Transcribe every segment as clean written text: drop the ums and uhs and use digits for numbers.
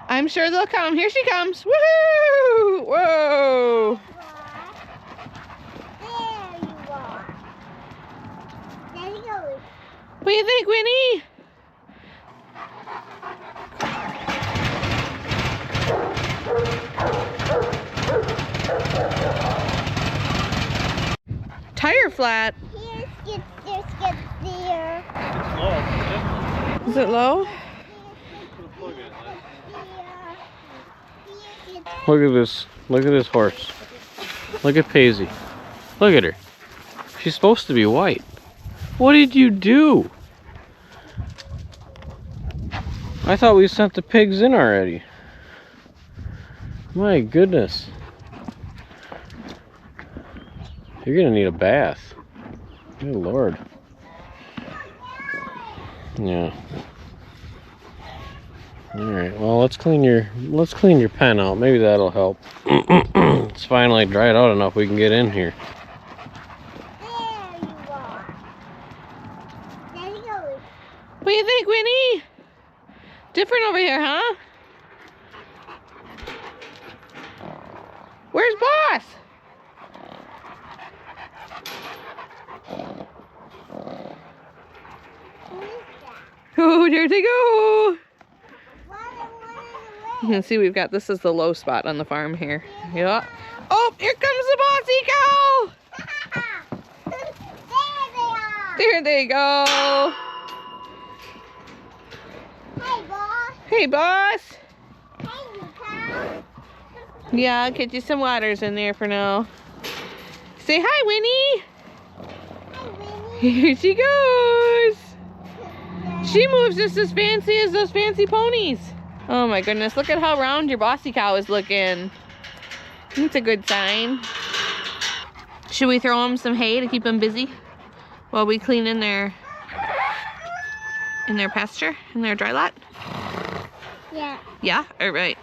I'm sure they'll come. Here she comes. Woohoo! Whoa! There you are. There you go. What do you think, Winnie? Tire flat. Here's skid there. It's low. Is it low? Look at this. Look at this horse. Look at Paisley. Look at her. She's supposed to be white. What did you do? I thought we sent the pigs in already. My goodness. You're gonna need a bath. Good Lord. Yeah. Alright, well let's clean your pen out. Maybe that'll help. It's finally dried out enough we can get in here. There you are. There you go. What do you think, Winnie? Different over here, huh? Where's Boss? Oh, there they go. You can see we've got, this is the low spot on the farm here. Yeah. Oh, here comes the bossy cow. There they are. There they go. Hey, boss. Hey, boss. Hey, you cow. Yeah, I'll get you some waters in there for now. Say hi, Winnie. Hey, Winnie. Here she goes. She moves just as fancy as those fancy ponies. Oh my goodness, look at how round your bossy cow is looking. That's a good sign. Should we throw them some hay to keep them busy while we clean in their pasture, in their dry lot? Yeah. Yeah? All right.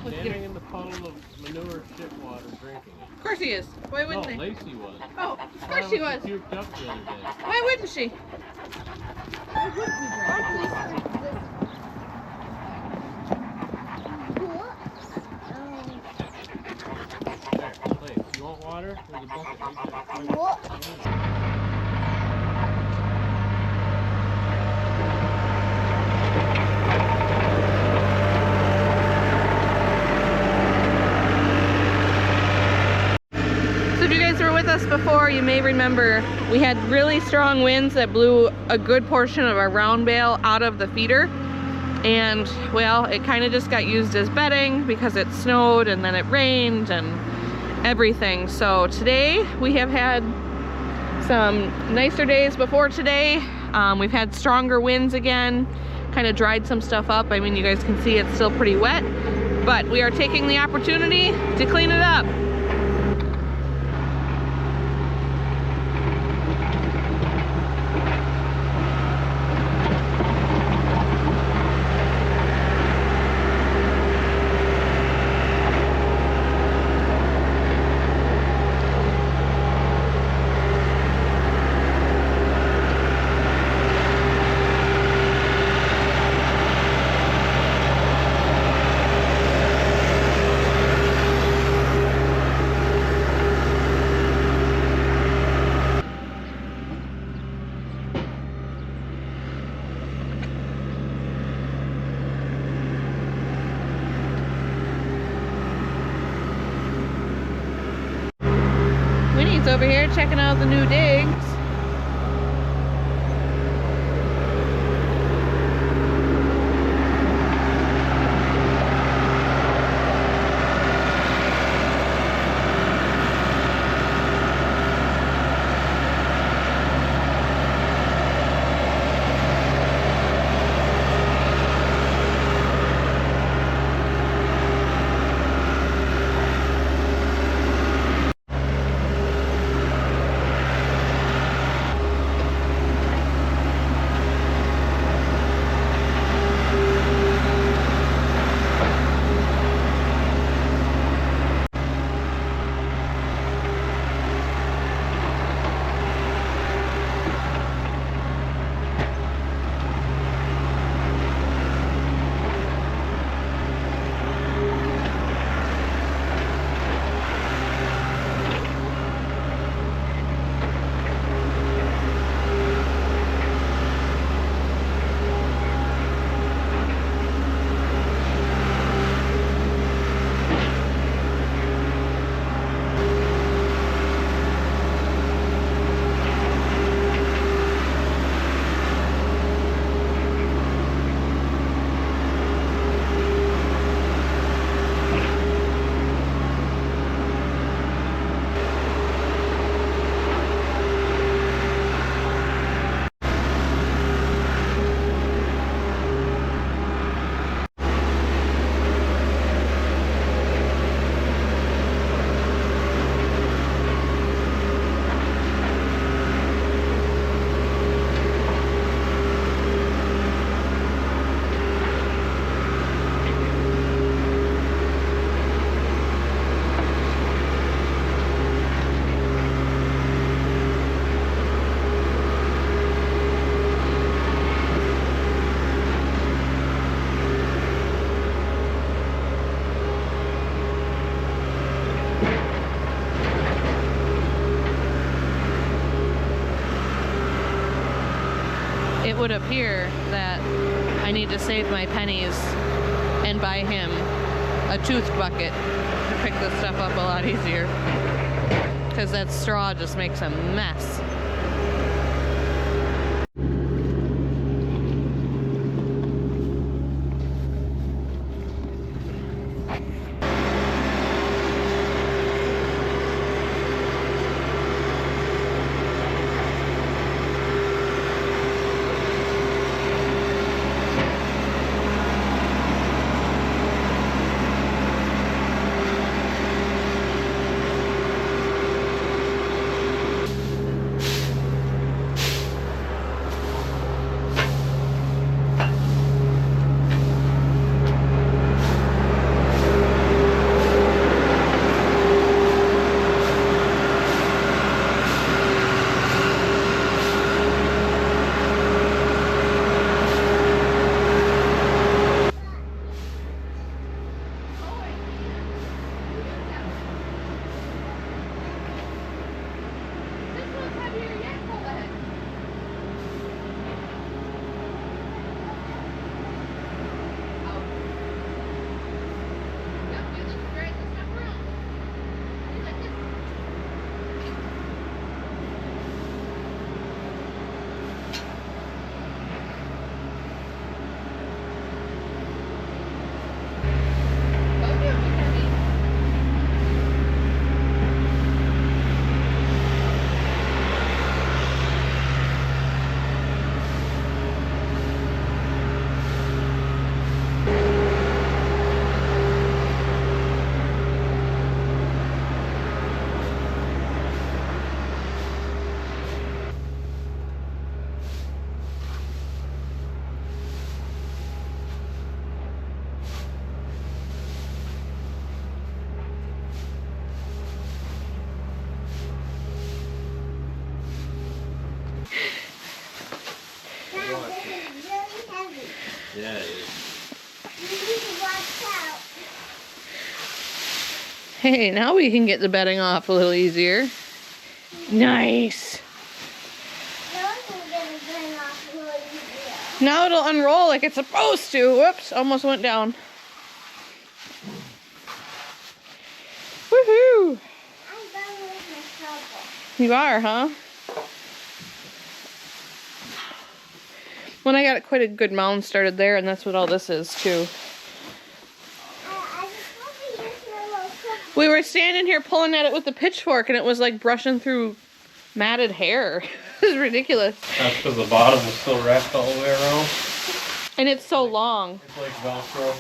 Standing in the puddle of manure shit water drinking it. Of course he is. Why No, wouldn't they? Lacey was. Oh, of course she was. She puked up the other day. Why wouldn't she? There, Lace, you want water? There's a bucket right there. So if you guys were with us before, you may remember we had really strong winds that blew a good portion of our round bale out of the feeder. And well, it kind of just got used as bedding because it snowed and then it rained and everything. So today we have had some nicer days before today. We've had stronger winds again, kind of dried some stuff up. I mean, you guys can see it's still pretty wet, but we are taking the opportunity to clean it up. Winnie's over here checking out the new digs. wood up here that I need to save my pennies and buy him a toothed bucket to pick this stuff up a lot easier. Because that straw just makes a mess. Yeah, it is. You need to watch out. Hey, now we can get the bedding off a little easier. Nice. Now I can get it going off a little easier. Now it'll unroll like it's supposed to. Whoops, almost went down. Woohoo! I'm done with my shovel. You are, huh? When I got quite a good mound started there, and that's what all this is too. I just want to use my little shovel. We were standing here pulling at it with the pitchfork, and it was like brushing through matted hair. It was ridiculous. That's because the bottom was still wrapped all the way around. And it's so long. It's like Velcro.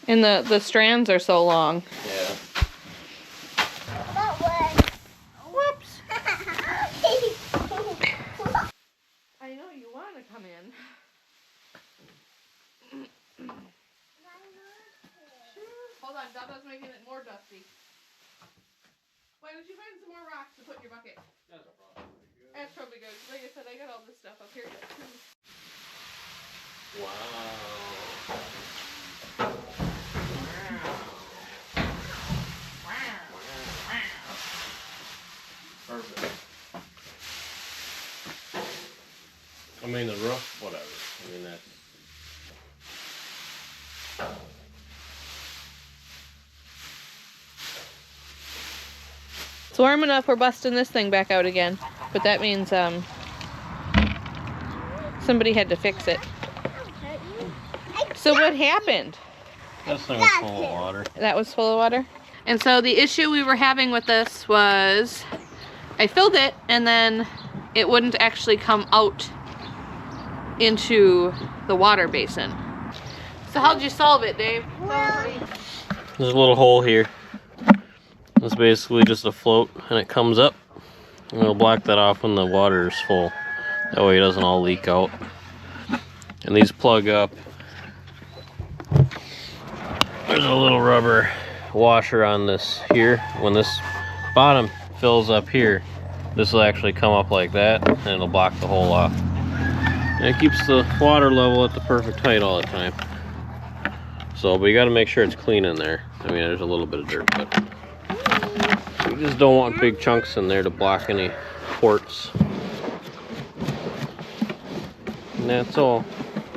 And the strands are so long. Yeah. That was. Whoops. I know you want to come in. Sure. Hold on, Dada's making it more dusty. Why don't you find some more rocks to put in your bucket? That's probably good. That's probably good. Like I said, I got all this stuff up here yet too. Wow. Perfect. I mean the roof, whatever. I mean that's. It's warm enough, we're busting this thing back out again. But that means somebody had to fix it. So what happened? This thing was full of water. That was full of water? And so the issue we were having with this was I filled it and then it wouldn't actually come out into the water basin. So how'd you solve it, Dave? There's a little hole here. It's basically just a float and it comes up and it'll block that off when the water is full. That way it doesn't all leak out. And these plug up. There's a little rubber washer on this here. When this bottom fills up here, this will actually come up like that and it'll block the hole off. And it keeps the water level at the perfect height all the time. So, but you gotta make sure it's clean in there. I mean, there's a little bit of dirt, but you just don't want big chunks in there to block any ports. that's all.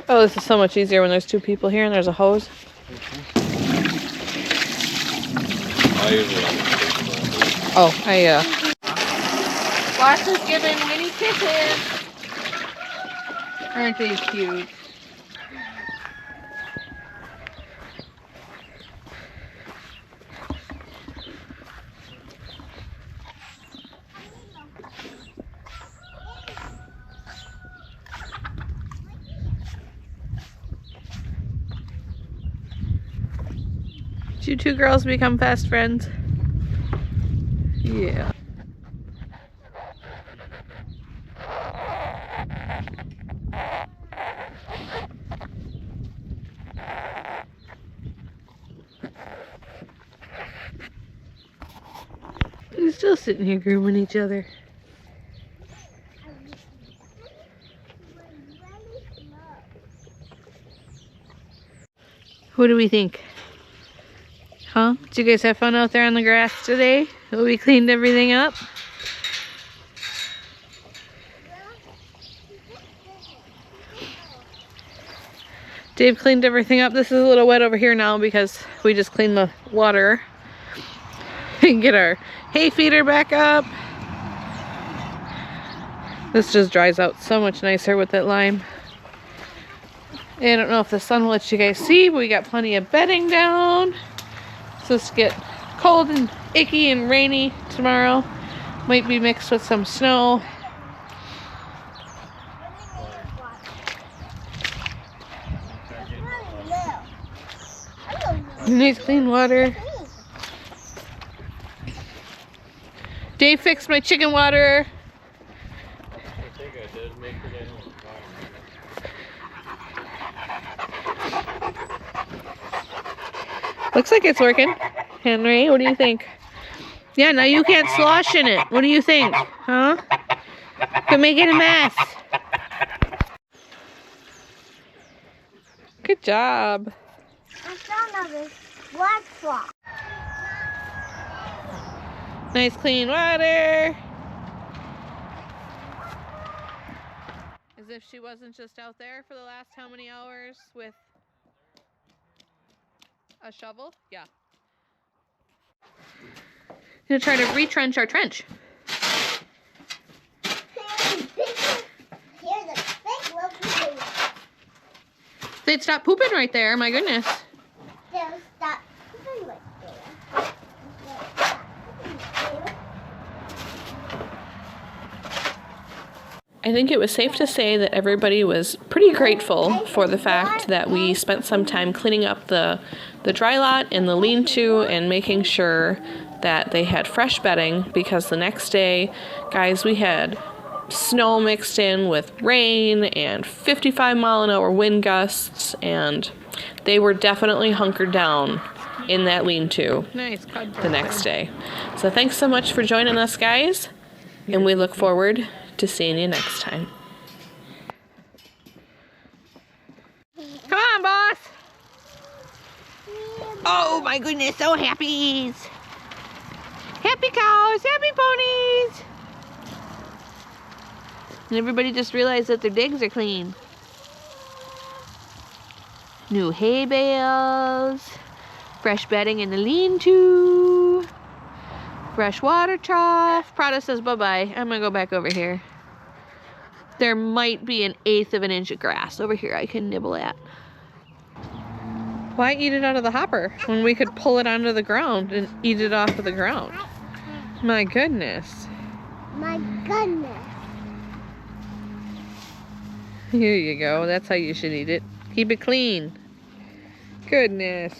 Oh, this is so much easier when there's two people here and there's a hose. I usually Boss is giving mini kisses. Aren't they cute? Did you two girls become fast friends? Yeah. They're still sitting here grooming each other. What do we think? Huh? Did you guys have fun out there on the grass today? We cleaned everything up. Dave cleaned everything up. This is a little wet over here now because we just cleaned the water. And get our hay feeder back up. This just dries out so much nicer with that lime. I don't know if the sun will let you guys see, but we got plenty of bedding down. It's supposed to get cold and icky and rainy tomorrow. Might be mixed with some snow. Nice clean water. Dave fixed my chicken water. I think I did make it in. Looks like it's working. Henry, what do you think? Yeah, now you can't slosh in it. What do you think? Huh? Could make it a mess. Good job. I found another black spot. Nice clean water. As if she wasn't just out there for the last how many hours with a shovel? Yeah. Gonna try to retrench our trench. They'd stop pooping right there, my goodness. They'll stop pooping right there. I think it was safe to say that everybody was pretty grateful for the fact that we spent some time cleaning up the dry lot and the lean-to and making sure that they had fresh bedding, because the next day, guys, we had snow mixed in with rain and 55-mile-an-hour wind gusts, and they were definitely hunkered down in that lean-to the next day. So thanks so much for joining us, guys, and we look forward to seeing you next time. Come on, boss! Oh my goodness, so happy! Happy cows, happy ponies! And everybody just realized that their digs are clean. New hay bales, fresh bedding in the lean-to, fresh water trough. Prada says bye-bye. I'm gonna go back over here. There might be 1/8 of an inch of grass over here I can nibble at. Why eat it out of the hopper when we could pull it onto the ground and eat it off of the ground? My goodness. My goodness. Here you go. That's how you should eat it. Keep it clean. Goodness.